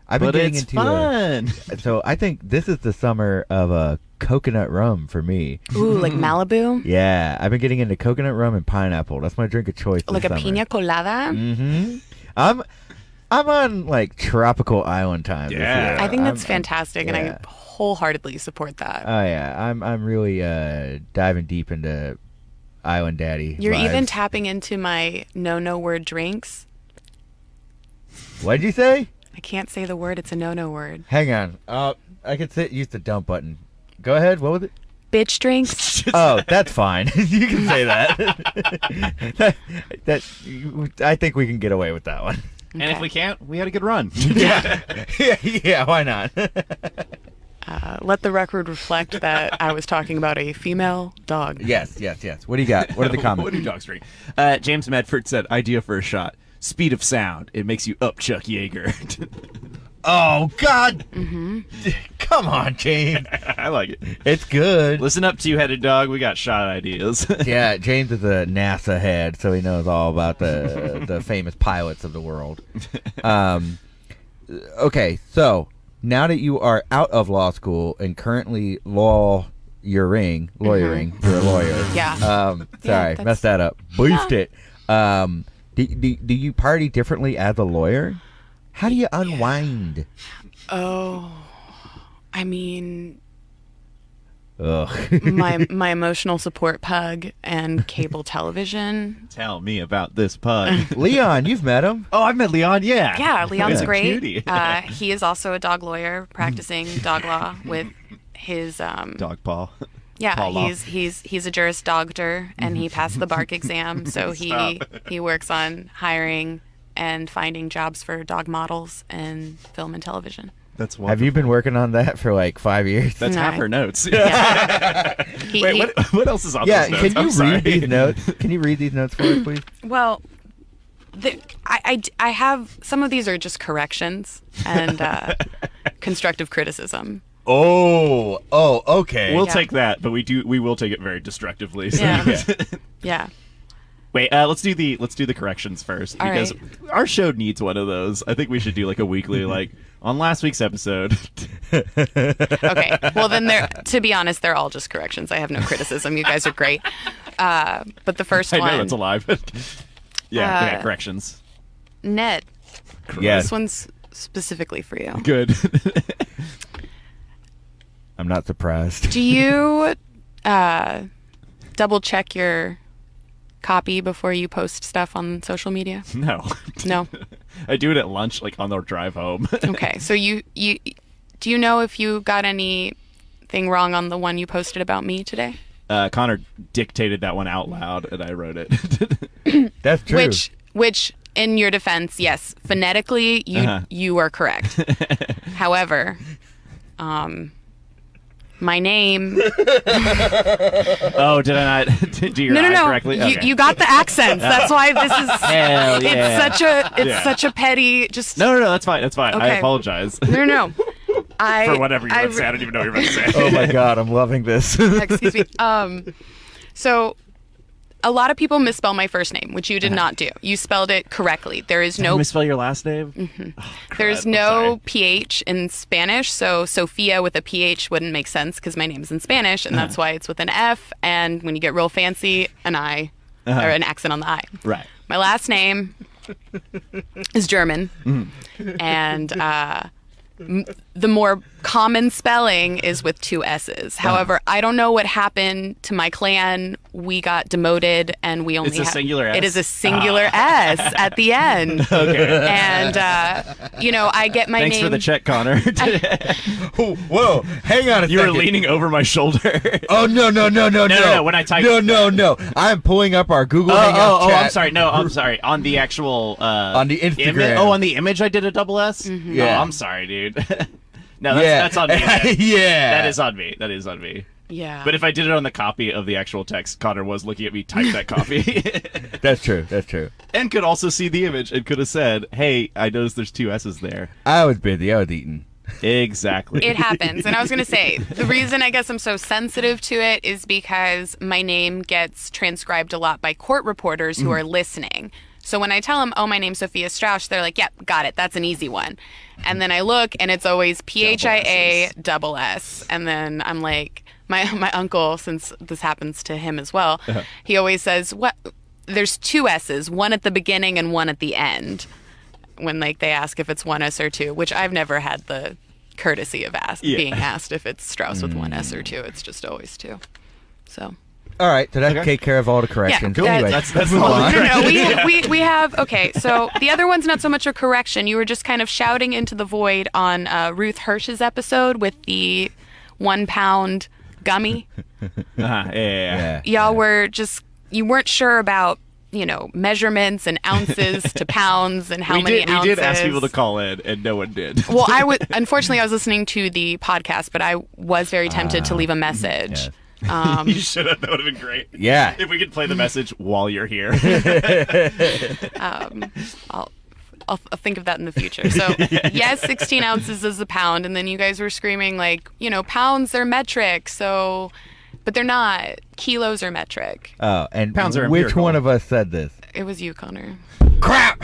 But it's fun. So I think this is the summer of coconut rum for me. Ooh, like Malibu? Yeah, I've been getting into coconut rum and pineapple. That's my drink of choice this like summer. A pina colada? Mm-hmm. I'm on like tropical island time. Yeah. this year. I think that's fantastic, and I wholeheartedly support that. Oh yeah, I'm really diving deep into Island Daddy. You're vibes. even tapping into my no word drinks What'd you say? I can't say the word. It's a no-no word. Hang on. I could use the dump button. Go ahead. What was it? Bitch drinks. Oh, that's fine. You can say that. I think we can get away with that one. And if we can't, we had a good run. Yeah, why not? Let the record reflect that I was talking about a female dog. Yes. What do you got? What are the comments? What do dogs drink? James Medford said, idea for a shot. Speed of sound. It makes you up Chuck Yeager. Oh, God. Mm-hmm. Come on, James. I like it. It's good. Listen up, two-headed dog. We got shot ideas. Yeah, James is a NASA head, so he knows all about the famous pilots of the world. Okay, so now that you are out of law school and currently lawyering, you're a lawyer. Yeah. Sorry, messed that up. Boosted it. Do you party differently as a lawyer? How do you unwind? Oh, I mean, Ugh. my emotional support pug and cable television. Tell me about this pug. Leon, you've met him. Oh, I've met Leon, yeah. Yeah, Leon's He's a great. cutie. He is also a dog lawyer practicing dog law with his Dog paw. Yeah, Paw law. he's a Juris Doctor, and he passed the bark exam, so he works on hiring and finding jobs for dog models in film and television. That's wonderful. Have you been working on that for like 5 years? That's No. half her notes. Yeah. Wait, what else is on Yeah, those notes? can you I'm sorry. read these notes? Can you read these notes for us, please? Well, I have some of these are just corrections and constructive criticism. Oh, okay. We'll Yeah. take that, but we will take it very destructively. So. Yeah. Yeah. Wait, let's do the corrections first All because right. our show needs one of those. I think we should do like a weekly, like on last week's episode. Okay. Well, then to be honest, they're all just corrections. I have no criticism. You guys are great. But the first I one, know that's a lie, but yeah, corrections. Ned, Yes. this one's specifically for you. Good. I'm not surprised. Do you double check your copy before you post stuff on social media? No. No. I do it at lunch, like on the drive home. Okay. So you do you know if you got anything wrong on the one you posted about me today? Connor dictated that one out loud, and I wrote it. That's true. Which in your defense, yes, phonetically you are correct. However, my name. Oh, did I not do your No. correctly? Okay. You got the accents. That's why this is. Hell yeah. It's such a petty. Just No, that's fine. That's fine. I Okay. apologize No. for whatever you're about to say. I don't even know what you're about to say. Oh my God, I'm loving this. Excuse me. So a lot of people misspell my first name, which you did not do. You spelled it correctly. There is Did I no misspell your last name? there's I'm no sorry. PH in Spanish, so Sofía with a PH wouldn't make sense because my name's in Spanish, and that's why it's with an F. And when you get real fancy, an I or an accent on the I. Right. My last name is German, and the more common spelling is with two S's. However, I don't know what happened to my clan. We got demoted, and we only It's a have singular S? It is a singular S at the end. Okay. And I get my Thanks name. for the check, Connor. Oh, whoa, hang on a You were second. leaning over my shoulder. Oh, no. No, when I typed No. I'm pulling up our Google Hangout chat. I'm sorry. No, I'm sorry. On the actual On the Instagram. on the image, I did a double S. Yeah. Oh, I'm sorry, dude. No, that's on me. man. Yeah. That is on me. That is on me. Yeah. But if I did it on the copy of the actual text, Connor was looking at me type that copy. That's true. And could also see the image and could have said, hey, I noticed there's two S's there. I was busy. I was eating. Exactly. It happens. And I was going to say, the reason I guess I'm so sensitive to it is because my name gets transcribed a lot by court reporters who are listening. So when I tell them, oh, my name's Sophia Strauss, they're like, yep, got it. That's an easy one. And then I look, and it's always PHIA double S. And then I'm like, my uncle, since this happens to him as well, he always says, "What? There's two S's, one at the beginning and one at the end." When they ask if it's one S or two, which I've never had the courtesy of being asked if it's Strauss with one S or two. It's just always two. So All right, so that take care of all the corrections. Yeah, anyway, that's let's move all. on. No, we have, okay, so the other one's not so much a correction. You were just kind of shouting into the void on Ruth Hirsch's episode with the 1 pound gummy. Yeah. Y'all were just, you weren't sure about, measurements and ounces to pounds and how many ounces. We did ask people to call in, and no one did. Well, unfortunately, I was listening to the podcast, but I was very tempted to leave a message. Yes. You should have. That would have been great. Yeah. If we could play the message while you're here. I'll think of that in the future. So, yes, 16 ounces is a pound. And then you guys were screaming, like, pounds are metric. So, but they're not. Kilos are metric. Oh, and Pounds are which empirical. one of us said this? It was you, Connor. Crap!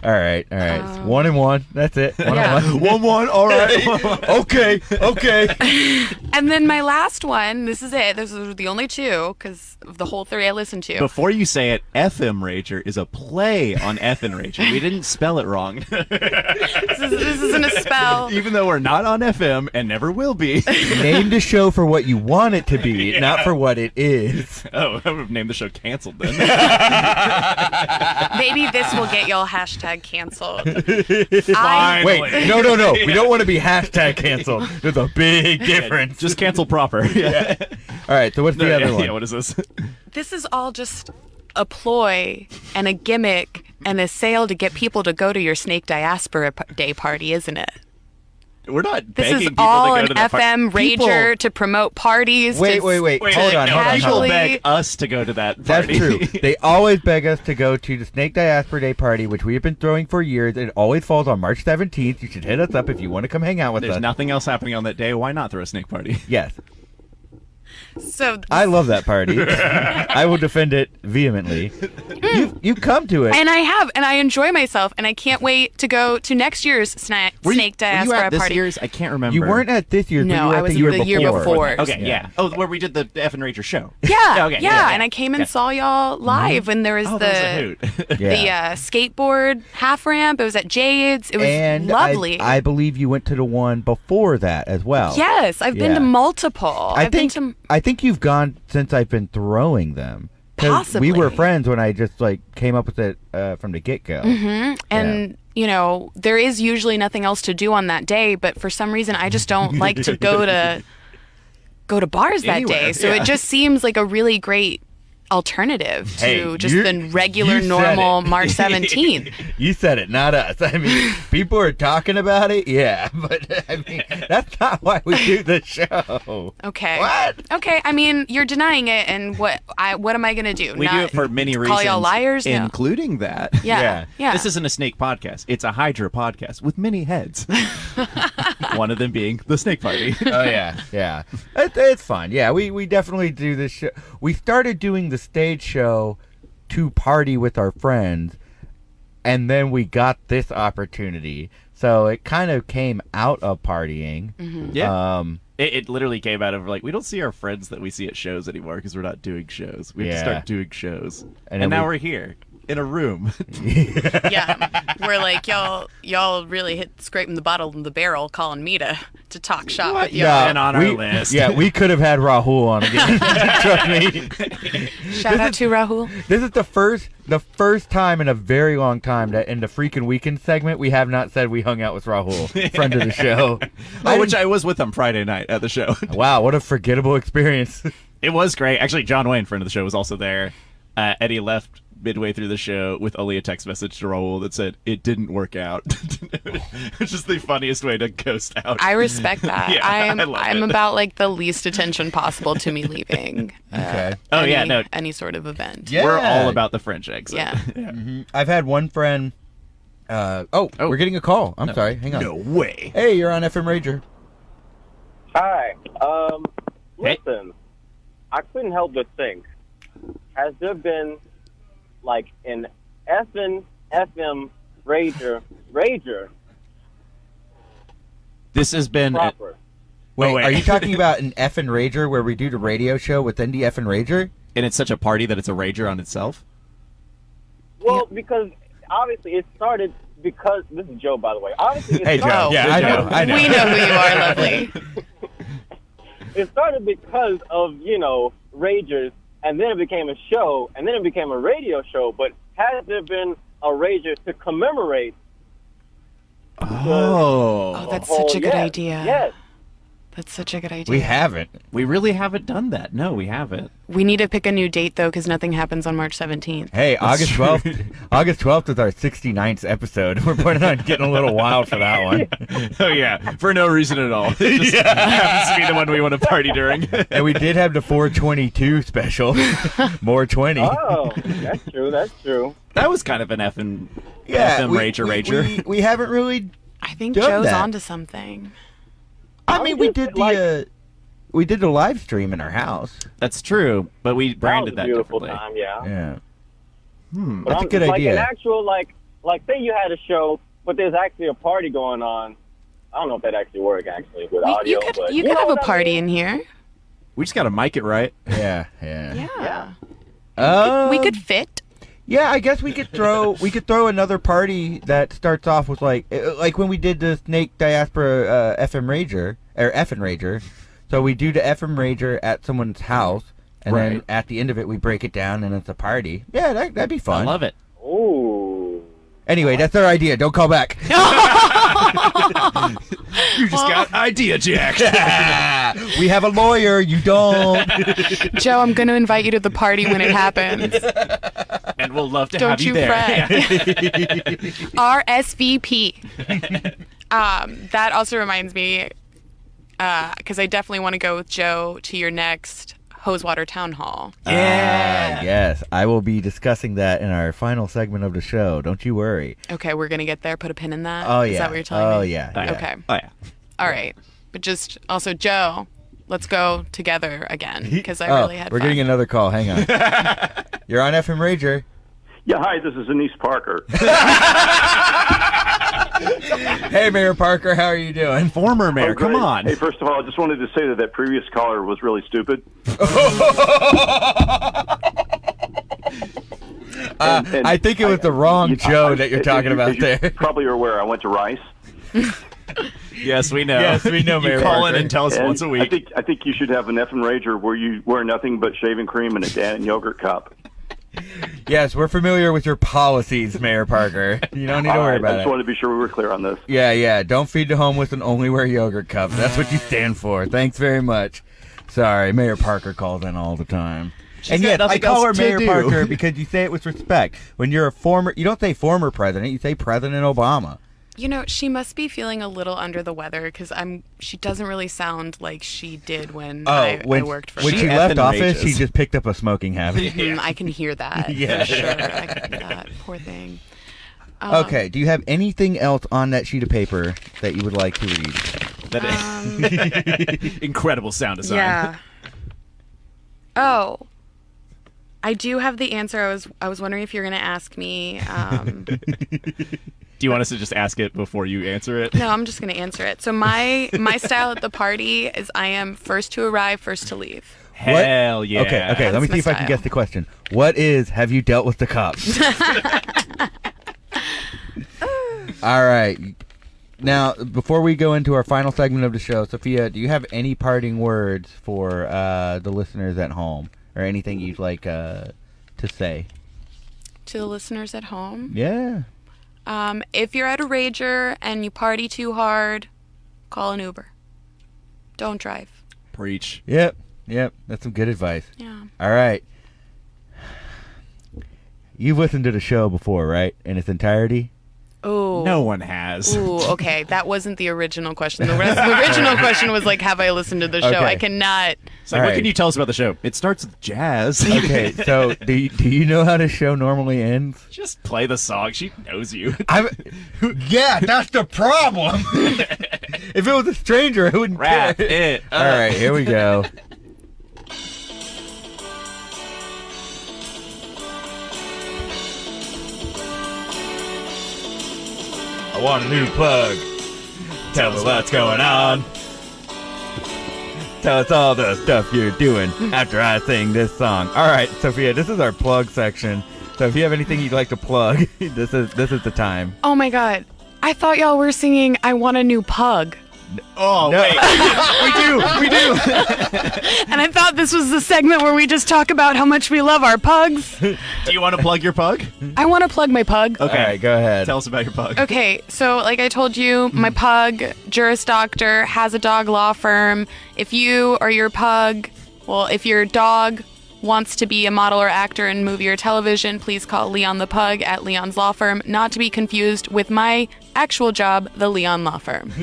All right. It's 1 and 1. That's it. 1 and 1. 1-1. All right. okay. And then my last one, this is it. This is the only two, because of the whole 3 I listened to. Before you say it, Effin Rager is a play on Effin Rager. We didn't spell it wrong. This isn't a spell. Even though we're not on FM and never will be. Name the show for what you want it to be, not for what it is. Oh, I would have named the show Canceled then. Maybe this will get y'all hashtag canceled. Finally. Wait, no. We don't want to be hashtag canceled. There's a big difference. Just cancel proper. Yeah. All right, so what's the other one? Yeah, what is this? This is all just a ploy and a gimmick and a sale to get people to go to your Snake Diaspora Day party, isn't it? We're not This begging is people all to go an to that FM Rager to promote parties. Wait. Wait, Hold on. People Casually- beg us to go to that That's party. true. They always beg us to go to the Snake Diaspora Day party, which we have been throwing for years. It always falls on March 17th. You should hit us up if you want to come hang out with There's us. nothing else happening on that day. Why not throw a snake party? Yes. So I love that party. I will defend it vehemently. You come to it. and I have, and I enjoy myself, and I can't wait to go to next year's Snake Were you Diaspora at this party. year's? I can't remember. You weren't at this year's, but No, you were I at was the year the year before. Okay, Yeah. yeah. Oh, where we did the Effin Rager show. Yeah, Okay, yeah, and I came and yeah. saw y'all live when there was Oh, the that was a hoot. Yeah. skateboard half ramp. It was at Jade's. It was And lovely. I believe you went to the one before that as well. Yes, I've been Yeah. to multiple. I I've been think to I think you've gone since I've been throwing them. 'Cause Possibly. we were friends when I just came up with it from the get go. and there is usually nothing else to do on that day, but for some reason I just don't like to go to bars that Anywhere, day. So yeah. it just seems like a really great alternative to Hey, just you- the regular you said normal it. March 17th. You said it, not us. I mean, people are talking about it, yeah, but I mean, that's not why we do the show. Okay. What? Okay, I mean, you're denying it, and what am I gonna do? We do it for many reasons. Call y'all liars? No. Including that. Yeah. This isn't a snake podcast. It's a Hydra podcast with many heads. One of them being the snake party. Oh yeah. It's fun. Yeah, we definitely do this show. We started doing the stage show to party with our friends, and then we got this opportunity. So it kind of came out of partying. Yeah. It literally came out of we don't see our friends that we see at shows anymore because we're not doing shows. We have to Yeah. start doing shows. And And then now we're here in a room. Yeah, we're like y'all really scraping the bottom of the barrel, calling me to talk shop with y'all. Yeah. And on our list. Yeah, we could have had Rahul on again. Trust me. Shout out to Rahul. This is the first time in a very long time that in the Freakin' Weekend segment we have not said we hung out with Rahul, friend of the show. Which I was with him Friday night at the show. Wow, what a forgettable experience. It was great. Actually, John Wayne, friend of the show, was also there. Eddie left midway through the show with only a text message to Raul that said, "It didn't work out." Which is the funniest way to ghost out. I respect that. Yeah, I love I'm it. about the least attention possible to me leaving. Okay. Oh, yeah, no. any sort of event. Yeah. We're all about the French exit. Yeah. I've had one friend. We're getting a call. I'm sorry. Hang on. No way. Hey, you're on Effin Rager. Hi. Hey. Listen, I couldn't help but think, has there been an FM Rager This has been proper? Wait, wait. are you talking about an Effin Rager where we do the radio show within the Effin Rager? and it's such a party that it's a rager on itself. Well, because obviously it started because this is Joe, by the way. Obviously, it Hey, Joe. started, Yeah, I know. We know who you are, lovely. it started because of, Ragers, and then it became a show, and then it became a radio show. But has there been a Rager to commemorate? Oh, that's such a good idea. Yes. That's such a good idea. We haven't. We really haven't done that. No, we haven't. We need to pick a new date, though, because nothing happens on March 17th. Hey, August 12th. August 12th is our 69th episode. We're planning on getting a little wild for that one. Oh, yeah. For no reason at all. It just happens to be the one we want to party during. And we did have the 422 special. More 20. Oh, that's true. That's true. That was kind of an Effin Rager. We haven't really. I think done Joe's that. onto something. I mean, we did the live stream in our house. That's true, but we branded that that was a beautiful differently. time, yeah. Yeah. But That's a good idea. Like an actual, like say you had a show, but there's actually a party going on. I don't know if that actually works, with audio. You could have a party in here. We just got to mic it right. Yeah. We could fit. Yeah, I guess we could throw another party that starts off with like when we did the Snake Diaspora Effin Rager. So we do the Effin Rager at someone's house, and then at the end of it we break it down and it's a party. Yeah, that'd be fun. I love it. Ooh. Anyway, that's our idea. Don't call back. You just got idea jacked. We have a lawyer. You don't. Joe, I'm going to invite you to the party when it happens. And we'll love to Don't have you you there. fret. RSVP. That also reminds me, because I definitely want to go with Joe to your next Hosewater Town Hall. Yeah. Yes, I will be discussing that in our final segment of the show. Don't you worry. Okay, we're going to get there. Put a pin in that. Oh, yeah. Is that what you're telling me? Oh, yeah. Okay. Oh, yeah. All right. But just also, Joe, let's go together again, because I really had We're fun. getting another call. Hang on. You're on Effin Rager. Yeah, hi, this is Anise Parker. Hey, Mayor Parker, how are you doing? Former mayor, Great. come on. Hey, first of all, I just wanted to say that previous caller was really stupid. And I think it was the wrong Joe that you're talking about you there. Probably are aware I went to Rice. Yes, we know. Yes, we know, Mayor You call Parker. in and tell us And once a week. I think you should have an Effin Rager where you wear nothing but shaving cream and a Dan yogurt cup. Yes, we're familiar with your policies, Mayor Parker. You don't need to All worry right, I about just it. wanted to be sure we were clear on this. Yeah. Don't feed the homeless and only wear yogurt cups. That's what you stand for. Thanks very much. Sorry, Mayor Parker calls in all the time. And got yet, I nothing call her else to Mayor do. Parker because you say it with respect. When you're you don't say former president, you say President Obama. You know, she must be feeling a little under the weather, because she doesn't really sound like she did when I worked for when her. she She left effing office, rages. she just picked up a smoking habit. I can hear that. Yeah. For sure. I can hear that. Poor thing. Okay, do you have anything else on that sheet of paper that you would like to read? That incredible sound design. Yeah. Oh, I do have the answer. I was wondering if you're going to ask me. Do you want us to just ask it before you answer it? No, I'm just going to answer it. So my style at the party is I am first to arrive, first to leave. Hell yeah. Okay, let me That's see my if I can style. guess the question. What is, have you dealt with the cops? All right. Now, before we go into our final segment of the show, Sophia, do you have any parting words for the listeners at home? Or anything you'd like to say? To the listeners at home, Yeah. if you're at a Rager and you party too hard, call an Uber. Don't drive. Preach. Yep. That's some good advice. Yeah. All right. You've listened to the show before, right? In its entirety? Oh. No one has. Ooh, okay. That wasn't the original question. The original question was like, have I listened to the show? Okay. I cannot. It's like, All what right. can you tell us about the show? It starts with jazz. Okay, so do you know how the show normally ends? Just play the song. She knows you. Yeah, that's the problem. If it was a stranger, I wouldn't Wrap care. it up. All right, here we go. I want a new plug. Tell me what's going on. Tell us all the stuff you're doing after I sing this song. All right, Sophia, this is our plug section. So if you have anything you'd like to plug, this is the time. Oh my God. I thought y'all were singing I Want a New Pug. Oh, No. wait. We do. And I thought this was the segment where we just talk about how much we love our pugs. Do you want to plug your pug? I want to plug my pug. Okay, All right, go ahead. Tell us about your pug. Okay, so like I told you, my pug, Juris Doctor, has a dog law firm. If you or your pug, well, if your dog wants to be a model or actor in movie or television, please call Leon the Pug at Leon's Law Firm, not to be confused with my actual job, the Leon Law Firm.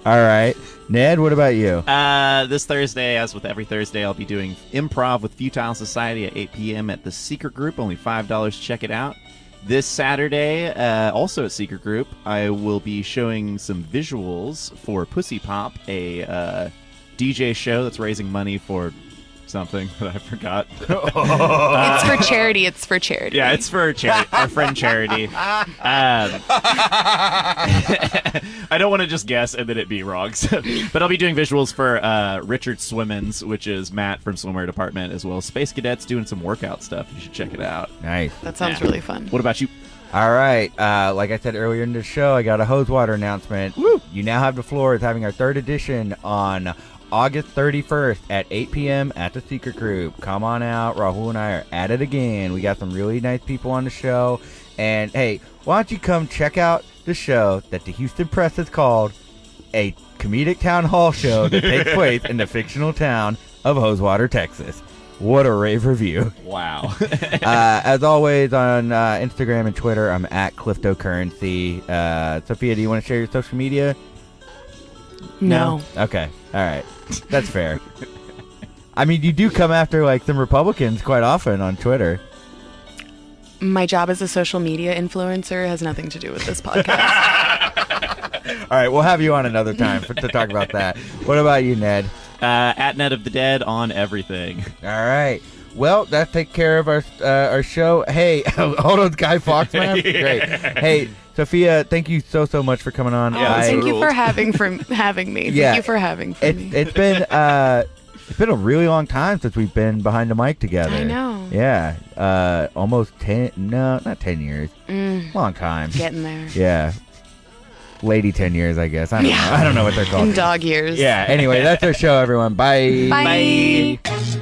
All right. Ned, what about you? This Thursday, as with every Thursday, I'll be doing improv with Futile Society at 8 p.m. at the Secret Group. Only $5. Check it out. This Saturday, also at Secret Group, I will be showing some visuals for Pussy Pop, a DJ show that's raising money for something that I forgot. It's for charity. It's for charity. Yeah, it's for our friend Charity. I don't want to just guess and then it be wrong. But I'll be doing visuals for Richard Swimmins, which is Matt from Swimwear Department, as well as Space Cadets doing some workout stuff. You should check it out. Nice. That sounds really fun. What about you? All right. Like I said earlier in the show, I got a hose water announcement. Woo! You Now Have the Floor is having our third edition on August 31st at 8 p.m. at the Secret Group. Come on out. Rahul and I are at it again. We got some really nice people on the show. And, hey, why don't you come check out the show that the Houston Press has called a comedic town hall show that takes place in the fictional town of Hosewater, Texas. What a rave review. Wow. As always, on Instagram and Twitter, I'm at CliftoCurrency. Sophia, do you want to share your social media? No. Okay. All right. That's fair. I mean, you do come after, like, some Republicans quite often on Twitter. My job as a social media influencer has nothing to do with this podcast. All right. We'll have you on another time to talk about that. What about you, Ned? At Net of the Dead on everything. All right. Well, that takes care of our show. Hey, hold on, Guy Fawkes, man. Yeah. Great. Hey, Sophia, thank you so much for coming on. Yeah, Thank you ruled. for having me. Yeah. Thank you for having me. It's been a really long time since we've been behind the mic together. I know. Yeah. Almost 10. No, not 10 years. Long time. Getting there. Yeah. Lady 10 years, I guess. I don't know. I don't know what they're called. In dog years. Yeah. Anyway, that's our show, everyone. Bye. Bye. Bye.